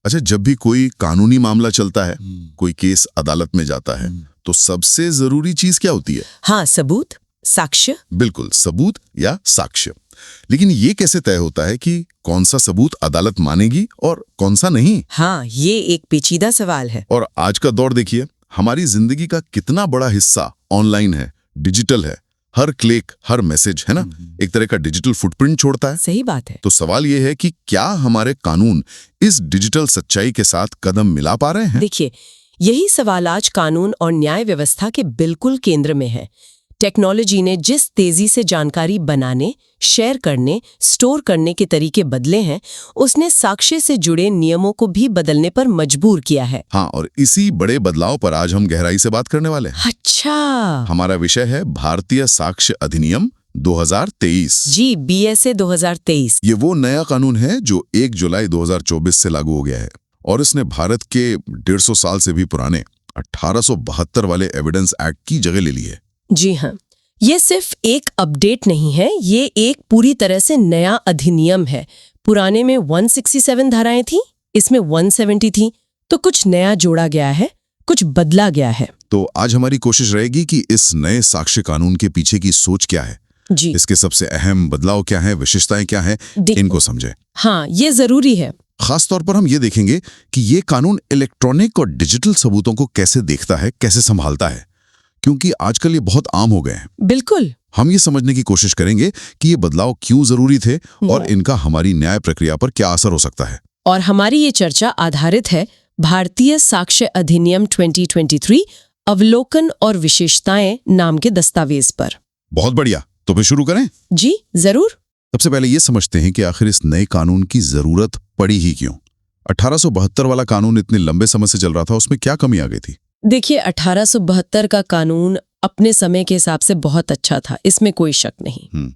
अच्छा, जब भी कोई कानूनी मामला चलता है, कोई केस अदालत में जाता है, तो सबसे जरूरी चीज क्या होती है? हाँ, सबूत, साक्ष्य। बिल्कुल, सबूत या साक्ष्य। लेकिन ये कैसे तय होता है कि कौन सा सबूत अदालत मानेगी और कौन सा नहीं? हाँ, ये एक पेचीदा सवाल है। और आज का दौर देखिए, हमारी जिंदगी का कितना बड़ा हिस्सा ऑनलाइन है, डिजिटल है। हर क्लिक, हर मैसेज, है ना, एक तरह का डिजिटल फुटप्रिंट छोड़ता है। सही बात है। तो सवाल ये है कि क्या हमारे कानून इस डिजिटल सच्चाई के साथ कदम मिला पा रहे हैं? देखिए, यही सवाल आज कानून और न्याय व्यवस्था के बिल्कुल केंद्र में है। टेक्नोलॉजी ने जिस तेजी से जानकारी बनाने, शेयर करने, स्टोर करने के तरीके बदले हैं, उसने साक्ष्य से जुड़े नियमों को भी बदलने पर मजबूर किया है। हाँ, और इसी बड़े बदलाव पर आज हम गहराई से बात करने वाले हैं। अच्छा। हमारा विषय है भारतीय साक्ष्य अधिनियम 2023। जी, BSA 2023। ये वो नया कानून है जो 1 जुलाई 2024 से लागू हो गया है और इसने भारत के 150 साल से भी पुराने 1872 वाले एविडेंस एक्ट की जगह ले ली है। जी हाँ, ये सिर्फ एक अपडेट नहीं है, ये एक पूरी तरह से नया अधिनियम है। पुराने में 167 धाराएं थी, इसमें 170 थी, तो कुछ नया जोड़ा गया है, कुछ बदला गया है। तो आज हमारी कोशिश रहेगी कि इस नए साक्ष्य कानून के पीछे की सोच क्या है, जी, इसके सबसे अहम बदलाव क्या है, विशेषताएं क्या है, इनको समझें। हाँ, ये जरूरी है। खास तौर पर हम ये देखेंगे कि ये कानून इलेक्ट्रॉनिक और डिजिटल सबूतों को कैसे देखता है, कैसे संभालता है, क्योंकि आजकल ये बहुत आम हो गए हैं। बिल्कुल। हम ये समझने की कोशिश करेंगे कि ये बदलाव क्यों जरूरी थे और इनका हमारी न्याय प्रक्रिया पर क्या असर हो सकता है। और हमारी ये चर्चा आधारित है भारतीय साक्ष्य अधिनियम 2023 अवलोकन और विशेषताएं नाम के दस्तावेज पर। बहुत बढ़िया, तो फिर शुरू करें? जी, जरूर। सबसे पहले ये समझते हैं कि आखिर इस नए कानून की जरूरत पड़ी ही क्यों। 1872 वाला कानून इतने लंबे समय से चल रहा था, उसमें क्या कमी आ गई थी? देखिए, 1872 का कानून अपने समय के हिसाब से बहुत अच्छा था, इसमें कोई शक नहीं।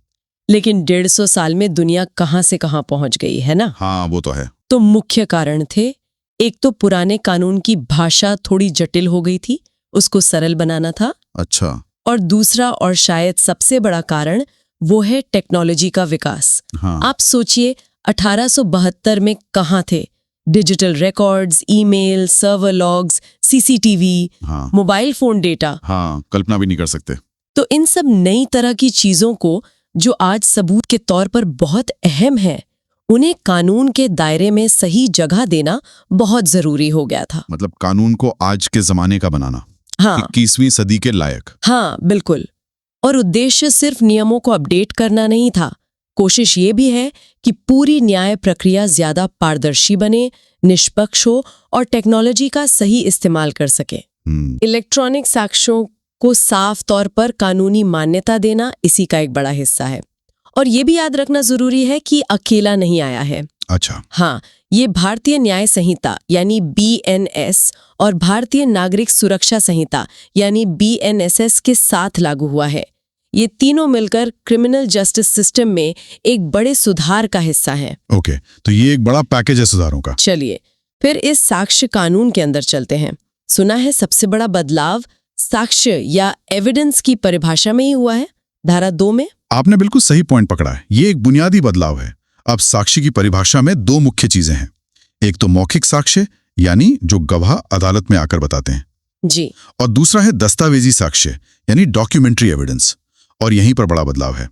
लेकिन 150 साल में दुनिया कहां से कहां पहुंच गई है ना। हाँ, वो तो है। तो मुख्य कारण थे, एक तो पुराने कानून की भाषा थोड़ी जटिल हो गई थी, उसको सरल बनाना था। अच्छा। और दूसरा और शायद सबसे बड़ा कारण वो है टेक्नोलॉजी का विकास। हाँ। आप सोचिए, 1872 में कहां थे digital records, email, server logs, CCTV, हाँ। Mobile phone data. हाँ, कल्पना भी नहीं कर सकते। तो इन सब नई तरह की चीजों को जो आज सबूत के तौर पर बहुत अहम है, उन्हें कानून के दायरे में सही जगह देना बहुत जरूरी हो गया था। मतलब कानून को आज के जमाने का बनाना। हाँ, 21वीं सदी के लायक। हाँ, बिल्कुल। और उद्देश्य सिर्फ नियमों को अपडेट करना नहीं था, कोशिश ये भी है कि पूरी न्याय प्रक्रिया ज्यादा पारदर्शी बने, निष्पक्ष हो और टेक्नोलॉजी का सही इस्तेमाल कर सके। इलेक्ट्रॉनिक साक्ष्यों को साफ तौर पर कानूनी मान्यता देना इसी का एक बड़ा हिस्सा है। और ये भी याद रखना जरूरी है कि अकेला नहीं आया है। अच्छा। हाँ, ये भारतीय न्याय संहिता यानी BNS और भारतीय नागरिक सुरक्षा संहिता यानी BNSS के साथ लागू हुआ है। ये तीनों मिलकर क्रिमिनल जस्टिस सिस्टम में एक बड़े सुधार का हिस्सा है। ओके, तो ये एक बड़ा पैकेज है सुधारों का। चलिए फिर इस साक्ष्य कानून के अंदर चलते हैं। सुना है सबसे बड़ा बदलाव साक्ष्य या एविडेंस की परिभाषा में ही हुआ है, धारा 2 में। आपने बिल्कुल सही पॉइंट पकड़ा है। ये एक बुनियादी बदलाव है। अब साक्ष्य की परिभाषा में 2 मुख्य चीजें हैं। एक तो मौखिक साक्ष्य यानी जो गवाह अदालत में आकर बताते हैं जी, और दूसरा है दस्तावेजी साक्ष्य यानी डॉक्यूमेंट्री एविडेंस। और यहीं पर बड़ा बदलाव है।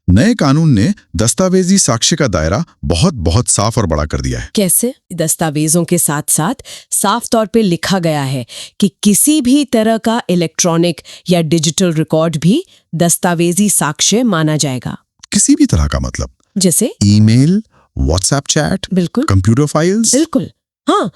नए कानून ने दस्तावेजी साक्ष्य का दायरा बहुत साफ और बड़ा कर दिया है। कैसे? दस्तावेजों के साथ साथ साफ तौर पे लिखा गया है कि किसी भी तरह का इलेक्ट्रॉनिक या डिजिटल रिकॉर्ड भी दस्तावेजी साक्ष्य माना जाएगा। किसी भी तरह का मतलब जैसे ईमेल, व्हाट्सएप चैट, बिल्कुल, कंप्यूटर फाइल्स। बिल्कुल, हाँ,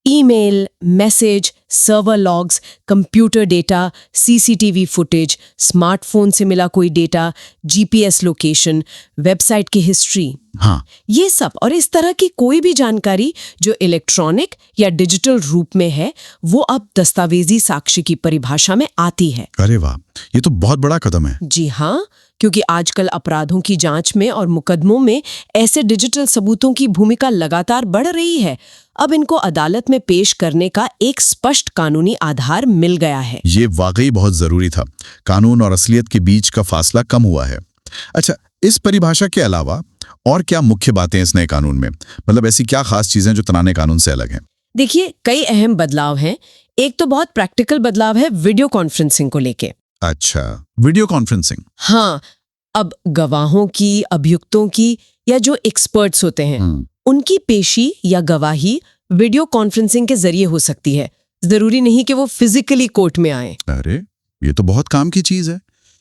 email, message, server logs, computer data, CCTV footage, smartphone से मिला कोई डेटा, जीपीएस लोकेशन, वेबसाइट की हिस्ट्री, हाँ, ये सब और इस तरह की कोई भी जानकारी जो इलेक्ट्रॉनिक या डिजिटल रूप में है, वो अब दस्तावेजी साक्ष्य की परिभाषा में आती है। अरे वाह, ये तो बहुत बड़ा कदम है। जी हाँ, क्योंकि आजकल अपराधों की जांच में और मुकदमों में ऐसे डिजिटल सबूतों की भूमिका लगातार बढ़ रही है। अब इनको अदालत में पेश करने का एक स्पष्ट कानूनी आधार मिल गया है। ये वाकई बहुत जरूरी था। कानून और असलियत के बीच का फासला कम हुआ है। अच्छा, इस परिभाषा के अलावा और क्या मुख्य बातें इस नए कानून में, मतलब ऐसी क्या खास चीजें जो पुराने कानून से अलग हैं? देखिए, कई अहम बदलाव हैं। एक तो बहुत प्रैक्टिकल बदलाव है वीडियो कॉन्फ्रेंसिंग को लेके। अच्छा, वीडियो कॉन्फ्रेंसिंग। हाँ, अब गवाहों की, अभियुक्तों की या जो एक्सपर्ट्स होते हैं उनकी पेशी या गवाही वीडियो कॉन्फ्रेंसिंग के जरिए हो सकती है। जरूरी नहीं कि वो फिजिकली कोर्ट में आए। अरे, ये तो बहुत काम की चीज है।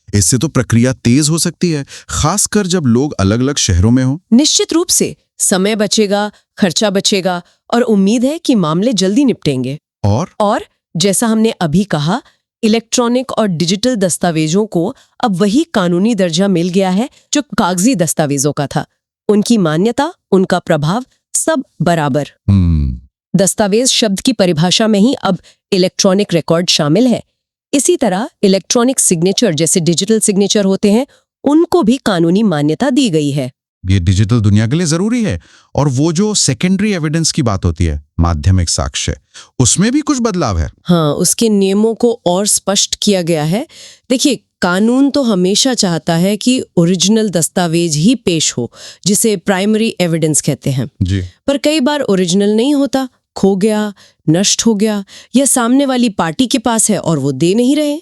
इससे तो प्रक्रिया तेज हो सकती है, खासकर जब लोग अलग अलग शहरों में हो। निश्चित रूप से समय बचेगा, खर्चा बचेगा और उम्मीद है कि मामले जल्दी निपटेंगे। और जैसा हमने अभी कहा, इलेक्ट्रॉनिक और डिजिटल दस्तावेजों को अब वही कानूनी दर्जा मिल गया है जो कागजी दस्तावेजों का था। उनकी मान्यता, उनका प्रभाव, सब बराबर। दस्तावेज शब्द की परिभाषा में ही अब इलेक्ट्रॉनिक रिकॉर्ड शामिल है। इसी तरह इलेक्ट्रॉनिक सिग्नेचर जैसे डिजिटल सिग्नेचर होते हैं, उनको भी कानूनी मान्यता दी गई है। ये डिजिटल दुनिया के लिए जरूरी है। और वो जो सेकेंडरी एविडेंस की बात होती है, माध्यमिक साक्ष्य, उसमें भी कुछ बदलाव है। हाँ, उसके नियमों को और स्पष्ट किया गया है। देखिए, कानून तो हमेशा चाहता है कि ओरिजिनल दस्तावेज ही पेश हो, जिसे प्राइमरी एविडेंस कहते हैं। जी। पर कई बार ओरिजिनल नहीं होता, खो गया, नष्ट हो गया या सामने वाली पार्टी के पास है और वो दे नहीं रहे।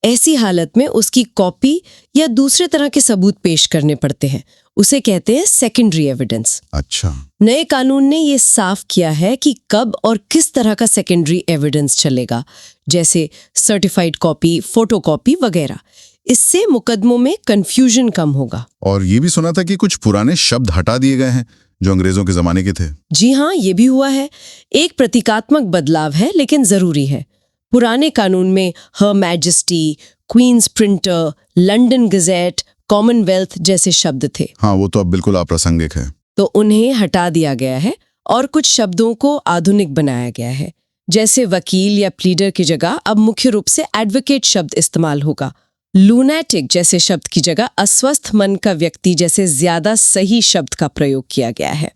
ऐसी हालत में उसकी कॉपी या दूसरे तरह के सबूत पेश करने पड़ते हैं। उसे कहते हैं सेकेंडरी एविडेंस। अच्छा। नए कानून ने ये साफ किया है कि कब और किस तरह का सेकेंडरी एविडेंस चलेगा, जैसे सर्टिफाइड कॉपी, फोटोकॉपी वगैरह। इससे मुकदमों में कंफ्यूजन कम होगा। और ये भी सुना था कि कुछ पुराने शब्द हटा दिए गए हैं जो अंग्रेजों के जमाने के थे। जी हाँ, ये भी हुआ है। एक प्रतीकात्मक बदलाव है लेकिन जरूरी है। पुराने कानून में her majesty, queen's printer, London gazette, commonwealth जैसे शब्द थे। हाँ, वो तो अब बिल्कुल अप्रासंगिक है। तो उन्हें हटा दिया गया है और कुछ शब्दों को आधुनिक बनाया गया है। जैसे वकील या प्लीडर की जगह अब मुख्य रूप से एडवोकेट शब्द इस्तेमाल होगा। लूनेटिक जैसे शब्द की जगह अस्वस्थ मन का व्यक्ति जैसे ज्यादा सही शब्द का प्रयोग किया गया है।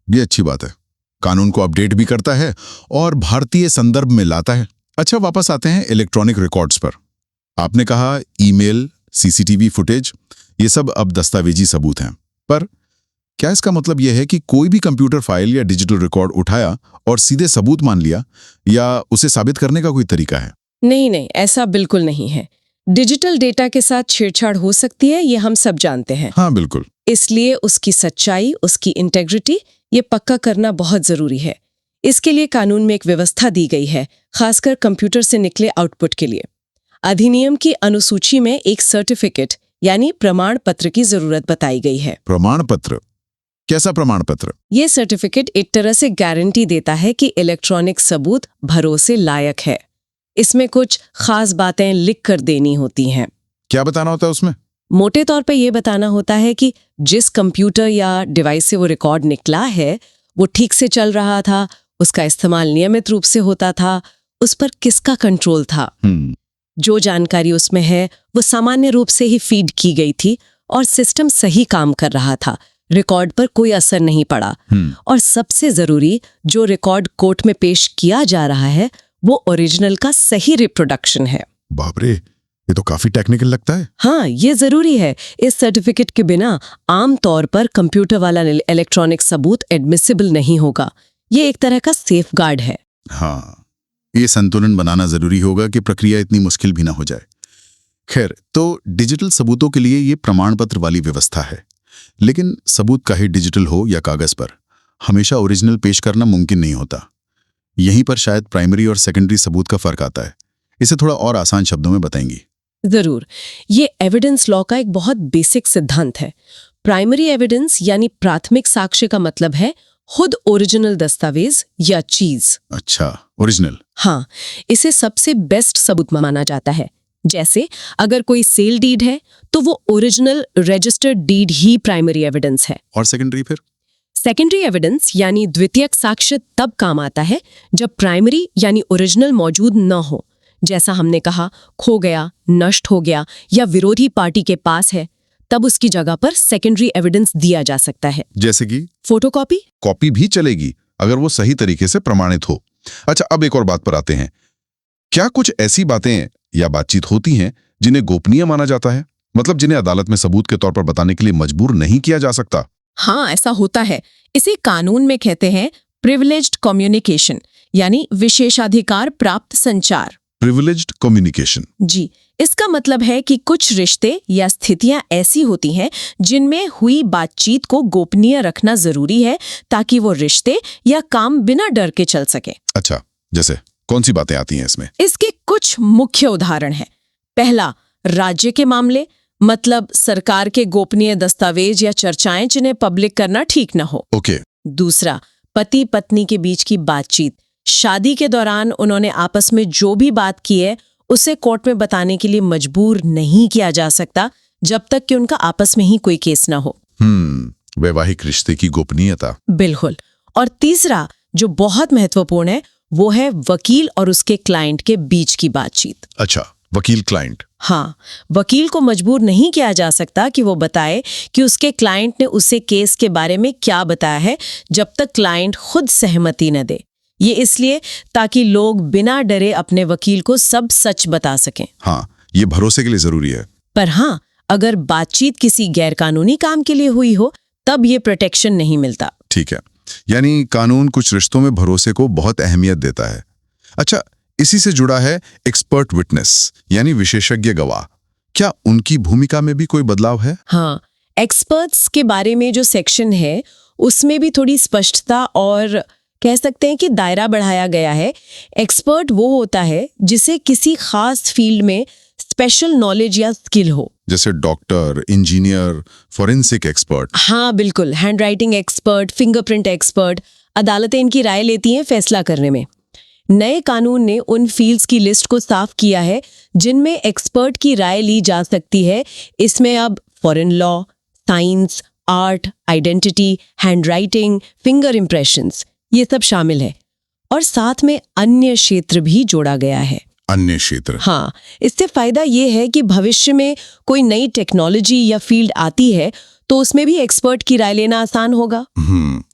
ये अच्छी बात है। कानून को अपडेट भी करता है और भारतीय संदर्भ में लाता है। अच्छा, वापस आते हैं इलेक्ट्रॉनिक रिकॉर्ड्स पर। आपने कहा ईमेल, सीसीटीवी फुटेज, ये सब अब दस्तावेजी सबूत हैं। पर क्या इसका मतलब यह है कि कोई भी कंप्यूटर फाइल या डिजिटल रिकॉर्ड उठाया और सीधे सबूत मान लिया, या उसे साबित करने का कोई तरीका है? नहीं, ऐसा बिल्कुल नहीं है। डिजिटल डेटा के साथ छेड़छाड़ हो सकती है, ये हम सब जानते हैं। हाँ, बिल्कुल। इसलिए उसकी सच्चाई, उसकी इंटेग्रिटी, ये पक्का करना बहुत जरूरी है। इसके लिए कानून में एक व्यवस्था दी गई है, खासकर कंप्यूटर से निकले आउटपुट के लिए। अधिनियम की अनुसूची में एक सर्टिफिकेट यानी प्रमाण पत्र की जरूरत बताई गई है। प्रमाण पत्र? कैसा प्रमाण पत्र? ये सर्टिफिकेट एक तरह से गारंटी देता है कि इलेक्ट्रॉनिक सबूत भरोसे लायक है। इसमें कुछ खास बातें लिख कर देनी होती हैं। क्या बताना होता है उसमें? मोटे तौर पे ये बताना होता है कि जिस कंप्यूटर या डिवाइस से वो रिकॉर्ड निकला है, वो ठीक से चल रहा था, उसका इस्तेमाल नियमित रूप से होता था, उस पर किसका कंट्रोल था। जो जानकारी उसमें है वो सामान्य रूप से ही फीड की गई थी और सिस्टम सही काम कर रहा था। रिकॉर्ड पर कोई असर नहीं पड़ा। और सबसे जरूरी, जो रिकॉर्ड कोर्ट में पेश किया जा रहा है वो ओरिजिनल का सही रिप्रोडक्शन है। बाप रे, ये तो काफी टेक्निकल लगता है। हाँ, ये जरूरी है। इस सर्टिफिकेट के बिना आम तौर पर कंप्यूटर वाला इलेक्ट्रॉनिक सबूत एडमिसिबल नहीं होगा। ये एक तरह का सेफगार्ड है। हाँ, ये संतुलन बनाना जरूरी होगा कि प्रक्रिया इतनी मुश्किल भी ना हो जाए। खैर, तो डिजिटल सबूतों के लिए ये प्रमाण पत्र वाली व्यवस्था है। लेकिन सबूत का ही डिजिटल हो या कागज पर, हमेशा ओरिजिनल पेश करना मुमकिन नहीं होता। यहीं पर शायद प्राइमरी और सेकेंडरी सबूत का फर्क आता है। इसे थोड़ा और आसान शब्दों में बताएंगी? जरूर। ये एविडेंस लॉ का एक बहुत बेसिक सिद्धांत है। प्राइमरी एविडेंस यानी प्राथमिक साक्ष्य का मतलब है खुद ओरिजिनल दस्तावेज या चीज। अच्छा, ओरिजिनल। हाँ, इसे सबसे बेस्ट सबूत माना जाता है। जैसे अगर कोई सेल डीड है तो वो ओरिजिनल रजिस्टर्ड डीड ही प्राइमरी एविडेंस है। और सेकेंडरी फिर? सेकेंडरी एविडेंस यानी द्वितीयक साक्ष्य तब काम आता है जब प्राइमरी यानी ओरिजिनल मौजूद न हो। जैसा हमने कहा, खो गया, नष्ट हो गया या विरोधी पार्टी के पास है, तब उसकी जगह पर सेकेंडरी एविडेंस दिया जा सकता है। जैसे कि फोटोकॉपी? कॉपी भी चलेगी अगर वो सही तरीके से प्रमाणित हो। अच्छा, अब एक और बात पर आते हैं। क्या कुछ ऐसी बातें या बातचीत होती हैं जिन्हें गोपनीय माना जाता है, मतलब जिन्हें अदालत में सबूत के तौर पर बताने के लिए मजबूर नहीं किया जा सकता? हाँ, ऐसा होता है। इसे कानून में कहते हैं प्रिविलेज्ड कम्युनिकेशन, यानी विशेषाधिकार प्राप्त संचार। Privileged communication. जी, इसका मतलब है कि कुछ रिश्ते या स्थितियां ऐसी होती हैं जिनमें हुई बातचीत को गोपनीय रखना जरूरी है ताकि वो रिश्ते या काम बिना डर के चल सके। अच्छा, जैसे कौन सी बातें आती हैं इसमें? इसके कुछ मुख्य उदाहरण हैं। पहला, राज्य के मामले, मतलब सरकार के गोपनीय दस्तावेज या चर्चाएं जिन्हें पब्लिक करना ठीक न हो। ओके। दूसरा, पति पत्नी के बीच की बातचीत। शादी के दौरान उन्होंने आपस में जो भी बात की है उसे कोर्ट में बताने के लिए मजबूर नहीं किया जा सकता जब तक कि उनका आपस में ही कोई केस ना हो। वैवाहिक रिश्ते की गोपनीयता। बिल्कुल। और तीसरा, जो बहुत महत्वपूर्ण है, वो है वकील और उसके क्लाइंट के बीच की बातचीत। अच्छा, वकील क्लाइंट। हाँ, वकील को मजबूर नहीं किया जा सकता कि वो बताए कि उसके क्लाइंट ने उसे केस के बारे में क्या बताया है जब तक क्लाइंट खुद सहमति न दे। ये इसलिए ताकि लोग बिना डरे अपने वकील को सब सच बता सकें। हाँ, ये भरोसे के लिए जरूरी है। पर हाँ, अगर बातचीत किसी गैरकानूनी काम के लिए हुई हो तब ये प्रोटेक्शन नहीं मिलता। ठीक है, यानी कानून कुछ रिश्तों में भरोसे को बहुत अहमियत देता है। अच्छा, इसी से जुड़ा है एक्सपर्ट विटनेस, यानी विशेषज्ञ गवाह। क्या उनकी भूमिका में भी कोई बदलाव है? हाँ, एक्सपर्ट्स के बारे में जो सेक्शन है उसमें भी थोड़ी स्पष्टता और कह सकते हैं कि दायरा बढ़ाया गया है। एक्सपर्ट वो होता है जिसे किसी खास फील्ड में स्पेशल नॉलेज या स्किल हो, जैसे डॉक्टर, इंजीनियर, फॉरेंसिक एक्सपर्ट। हाँ बिल्कुल, हैंडराइटिंग एक्सपर्ट, फिंगरप्रिंट एक्सपर्ट। अदालतें इनकी राय लेती हैं फैसला करने में। नए कानून ने उन फील्ड्स की लिस्ट को साफ किया है जिनमें एक्सपर्ट की राय ली जा सकती है। इसमें अब foreign law, science, art, identity, handwriting, finger impressions, ये सब शामिल है। और साथ में अन्य क्षेत्र भी जोड़ा गया है। अन्य क्षेत्र? हाँ, इससे फायदा ये है कि भविष्य में कोई नई टेक्नोलॉजी या फील्ड आती है तो उसमें भी एक्सपर्ट की राय लेना आसान होगा।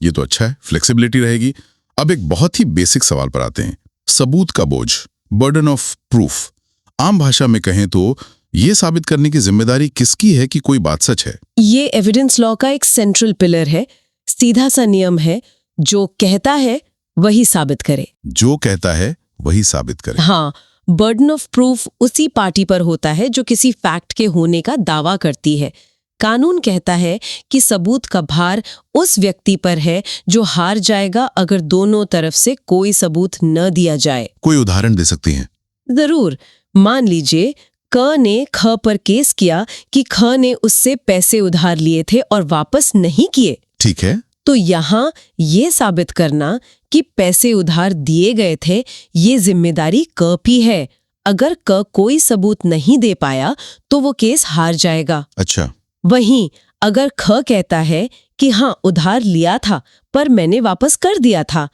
ये तो अच्छा है, फ्लेक्सिबिलिटी रहेगी। अब एक बहुत ही बेसिक सवाल पर आते हैं, सबूत का बोझ, बर्डन ऑफ प्रूफ। आम भाषा में कहें तो ये साबित करने की जिम्मेदारी किसकी है कि कोई बात सच है? ये एविडेंस लॉ का एक सेंट्रल पिलर है। सीधा सा नियम है, जो कहता है वही साबित करे। जो कहता है वही साबित करे। हाँ, बर्डन ऑफ प्रूफ उसी पार्टी पर होता है जो किसी फैक्ट के होने का दावा करती है। कानून कहता है कि सबूत का भार उस व्यक्ति पर है जो हार जाएगा अगर दोनों तरफ से कोई सबूत न दिया जाए। कोई उदाहरण दे सकती हैं? जरूर। मान लीजिए क ने ख पर केस किया कि ख ने उससे पैसे उधार लिए थे और वापस नहीं किए। ठीक है। तो यहाँ ये साबित करना कि पैसे उधार दिए गए थे, ये जिम्मेदारी क की है। अगर क कोई सबूत नहीं दे पाया तो वो केस हार जाएगा। अच्छा। वहीं अगर ख कहता है कि हाँ, उधार लिया था पर मैंने वापस कर दिया था,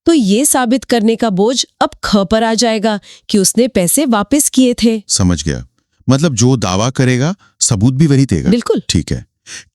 तो ये साबित करने का बोझ अब ख पर आ जाएगा कि उसने पैसे वापस किए थे। समझ गया, मतलब जो दावा करेगा सबूत भी वही देगा। बिल्कुल। ठीक है।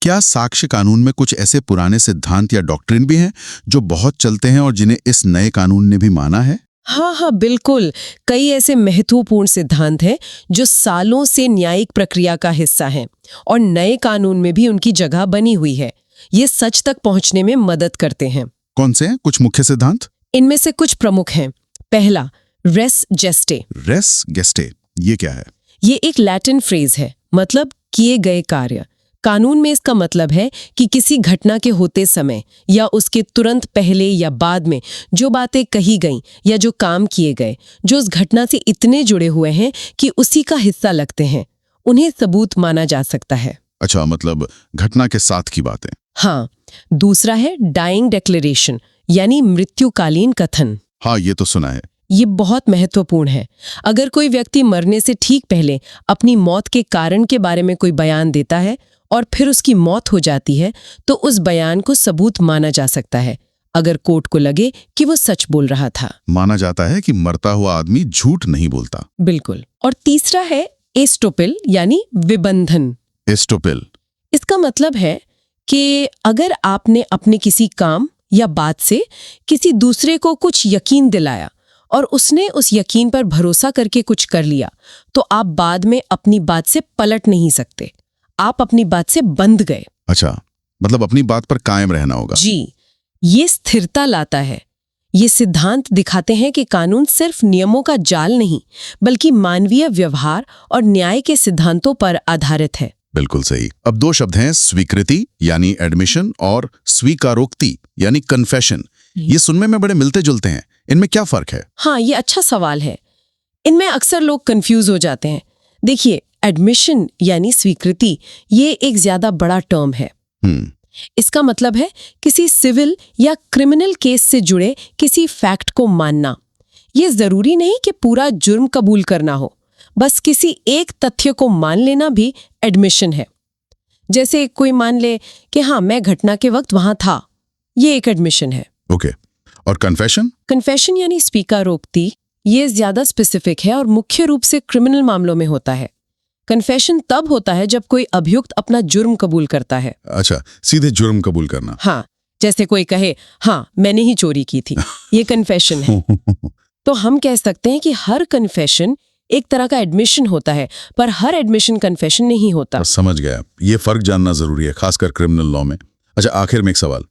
क्या साक्ष्य कानून में कुछ ऐसे पुराने सिद्धांत या डॉक्ट्रिन भी हैं जो बहुत चलते हैं और जिन्हें इस नए कानून ने भी माना है? हाँ, बिल्कुल। कई ऐसे महत्वपूर्ण सिद्धांत हैं जो सालों से न्यायिक प्रक्रिया का हिस्सा हैं और नए कानून में भी उनकी जगह बनी हुई है। ये सच तक पहुंचने में मदद करते हैं। कौन से हैं कुछ मुख्य सिद्धांत? इनमें से कुछ प्रमुख हैं। पहला, रेस जेस्टे। रेस गेस्टे, ये क्या है? ये एक लैटिन फ्रेज है, मतलब किए गए कार्य। कानून में इसका मतलब है कि किसी घटना के होते समय या उसके तुरंत पहले या बाद में जो बातें कही गईं या जो काम किए गए, जो उस घटना से इतने जुड़े हुए हैं कि उसी का हिस्सा लगते हैं, उन्हें सबूत माना जा सकता है। अच्छा, मतलब घटना के साथ की बातें। हाँ। दूसरा है डाइंग डिक्लेरेशन, यानी मृत्युकालीन कथन। हाँ, ये तो सुना है। ये बहुत महत्वपूर्ण है। अगर कोई व्यक्ति मरने से ठीक पहले अपनी मौत के कारण के बारे में कोई बयान देता है और फिर उसकी मौत हो जाती है तो उस बयान को सबूत माना जा सकता है, अगर कोर्ट को लगे कि वो सच बोल रहा था। माना जाता है कि मरता हुआ आदमी झूठ नहीं बोलता। बिल्कुल। और तीसरा है एस्टोपिल, यानी विबंधन। एस्टोपिल, इसका मतलब है कि अगर आपने अपने किसी काम या बात से किसी दूसरे को कुछ यकीन दिलाया और उसने उस यकीन पर भरोसा करके कुछ कर लिया, तो आप बाद में अपनी बात से पलट नहीं सकते। आप अपनी बात से बंध गए। अच्छा, मतलब अपनी बात पर कायम रहना होगा। जी, ये स्थिरता लाता है। ये सिद्धांत दिखाते हैं कि कानून सिर्फ नियमों का जाल नहीं, बल्कि मानवीय व्यवहार और न्याय के सिद्धांतों पर आधारित है। बिल्कुल सही। अब दो शब्द हैं, स्वीकृति यानी एडमिशन और स्वीकारोक्ति यानी कन्फेशन। ये सुनने में बड़े मिलते जुलते हैं, इनमें क्या फर्क है? हाँ, ये अच्छा सवाल है। इनमें अक्सर लोग कंफ्यूज हो जाते हैं। देखिए, एडमिशन यानी स्वीकृति, ये एक ज्यादा बड़ा टर्म है। इसका मतलब है किसी सिविल या क्रिमिनल केस से जुड़े किसी फैक्ट को मानना। ये जरूरी नहीं कि पूरा जुर्म कबूल करना हो, बस किसी एक तथ्य को मान लेना भी एडमिशन है। जैसे कोई मान ले कि हाँ, मैं घटना के वक्त वहां था, ये एक एडमिशन है। ओके। और कन्फेशन? कन्फेशन यानी स्वीकारोक्ति, ये ज्यादा स्पेसिफिक है और मुख्य रूप से क्रिमिनल मामलों में होता है। कन्फेशन तब होता है जब कोई अभियुक्त अपना जुर्म कबूल करता है। अच्छा, सीधे जुर्म कबूल करना। हाँ, जैसे कोई कहे हाँ, मैंने ही चोरी की थी, ये कन्फेशन है। तो हम कह सकते हैं कि हर कन्फेशन एक तरह का एडमिशन होता है, पर हर एडमिशन कन्फेशन नहीं होता। समझ गया। ये फर्क जानना जरूरी है, खासकर क्रिमिनल लॉ में। अच्छा, आखिर में एक सवाल।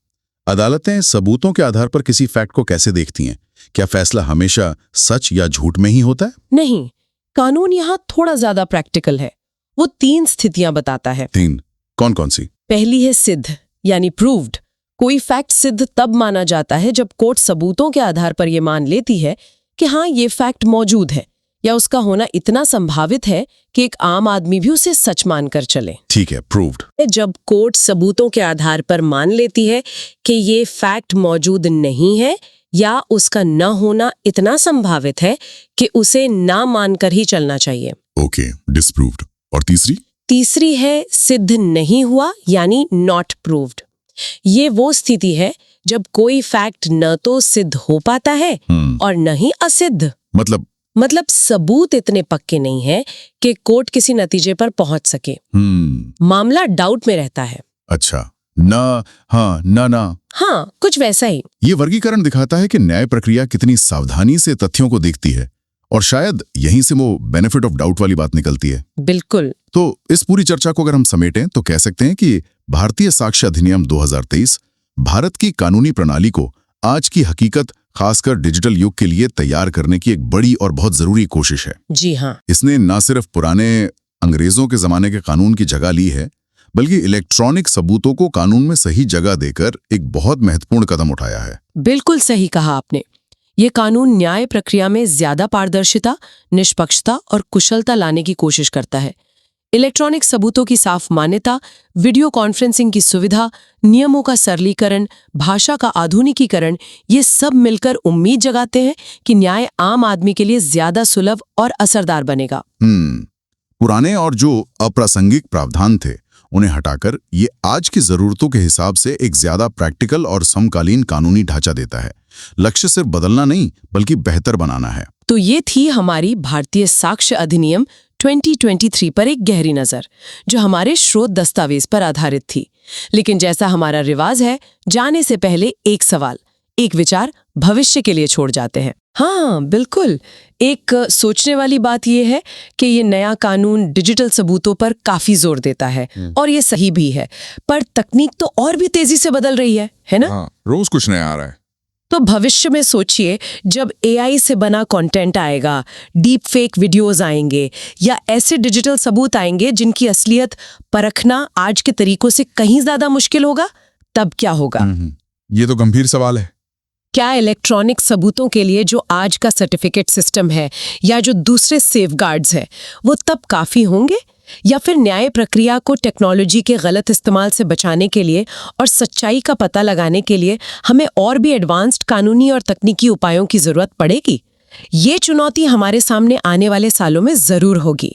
अदालतें सबूतों के आधार पर किसी फैक्ट को कैसे देखती हैं? क्या फैसला हमेशा सच या झूठ में ही होता है? नहीं, कानून यहाँ थोड़ा ज्यादा प्रैक्टिकल है। वो 3 स्थितियां बताता है। 3? कौन कौन सी? पहली है सिद्ध यानी प्रूव्ड। कोई फैक्ट सिद्ध तब माना जाता है जब कोर्ट सबूतों के आधार पर यह मान लेती है कि हाँ, ये फैक्ट मौजूद है या उसका होना इतना संभावित है कि एक आम आदमी भी उसे सच मानकर चले। ठीक है, प्रूव्ड। जब कोर्ट सबूतों के आधार पर मान लेती है कि ये फैक्ट मौजूद नहीं है या उसका न होना इतना संभावित है कि उसे ना मानकर ही चलना चाहिए। Okay, disproved. और तीसरी है सिद्ध नहीं हुआ यानी नॉट प्रूव्ड। ये वो स्थिति है जब कोई फैक्ट न तो सिद्ध हो पाता है और न ही असिद्ध। मतलब सबूत इतने पक्के नहीं है कि कोर्ट किसी नतीजे पर पहुंच सके। मामला डाउट में रहता है। अच्छा, ना हाँ, ना। हाँ, कुछ वैसा ही। ये वर्गीकरण दिखाता है कि न्याय प्रक्रिया कितनी सावधानी से तथ्यों को देखती है और शायद यहीं से वो बेनिफिट ऑफ डाउट वाली बात निकलती है। बिल्कुल। तो इस पूरी चर्चा को अगर हम समेटें तो कह सकते हैं कि भारतीय साक्ष्य अधिनियम 2023 भारत की कानूनी प्रणाली को आज की हकीकत, खासकर डिजिटल युग के लिए तैयार करने की एक बड़ी और बहुत जरूरी कोशिश है। जी हाँ। इसने न सिर्फ पुराने अंग्रेजों के जमाने के कानून की जगह ली है, बल्कि इलेक्ट्रॉनिक सबूतों को कानून में सही जगह देकर एक बहुत महत्वपूर्ण कदम उठाया है। बिल्कुल सही कहा आपने। ये कानून न्याय प्रक्रिया में ज्यादा पारदर्शिता, निष्पक्षता और कुशलता लाने की कोशिश करता है। इलेक्ट्रॉनिक सबूतों की साफ मान्यता, वीडियो कॉन्फ्रेंसिंग की सुविधा, नियमों का सरलीकरण, भाषा का आधुनिकीकरण, ये सब मिलकर उम्मीद जगाते हैं कि न्याय आम आदमी के लिए ज्यादा सुलभ और असरदार बनेगा। पुराने और जो अप्रासंगिक प्रावधान थे उन्हें हटाकर ये आज की जरूरतों के हिसाब से एक ज्यादा प्रैक्टिकल और समकालीन कानूनी ढांचा देता है। लक्ष्य सिर्फ बदलना नहीं, बल्कि बेहतर बनाना है। तो ये थी हमारी भारतीय साक्ष्य अधिनियम 2023 पर एक गहरी नजर, जो हमारे स्रोत दस्तावेज पर आधारित थी। लेकिन जैसा हमारा रिवाज है, जाने से पहले एक सवाल, एक विचार भविष्य के लिए छोड़ जाते हैं। हाँ, बिल्कुल। एक सोचने वाली बात यह है कि ये नया कानून डिजिटल सबूतों पर काफी जोर देता है और ये सही भी है, पर तकनीक तो और भी तेजी से बदल रही है ना? हाँ, रोज कुछ नया आ रहा है। तो भविष्य में सोचिए, जब AI से बना कंटेंट आएगा, डीप फेक वीडियोस आएंगे या ऐसे डिजिटल सबूत आएंगे जिनकी असलियत परखना आज के तरीकों से कहीं ज्यादा मुश्किल होगा, तब क्या होगा? ये तो गंभीर सवाल है। क्या इलेक्ट्रॉनिक सबूतों के लिए जो आज का सर्टिफिकेट सिस्टम है या जो दूसरे सेफगार्ड्स है, वो तब काफी होंगे? या फिर न्याय प्रक्रिया को टेक्नोलॉजी के गलत इस्तेमाल से बचाने के लिए और सच्चाई का पता लगाने के लिए हमें और भी एडवांस्ड कानूनी और तकनीकी उपायों की जरूरत पड़ेगी? ये चुनौती हमारे सामने आने वाले सालों में जरूर होगी।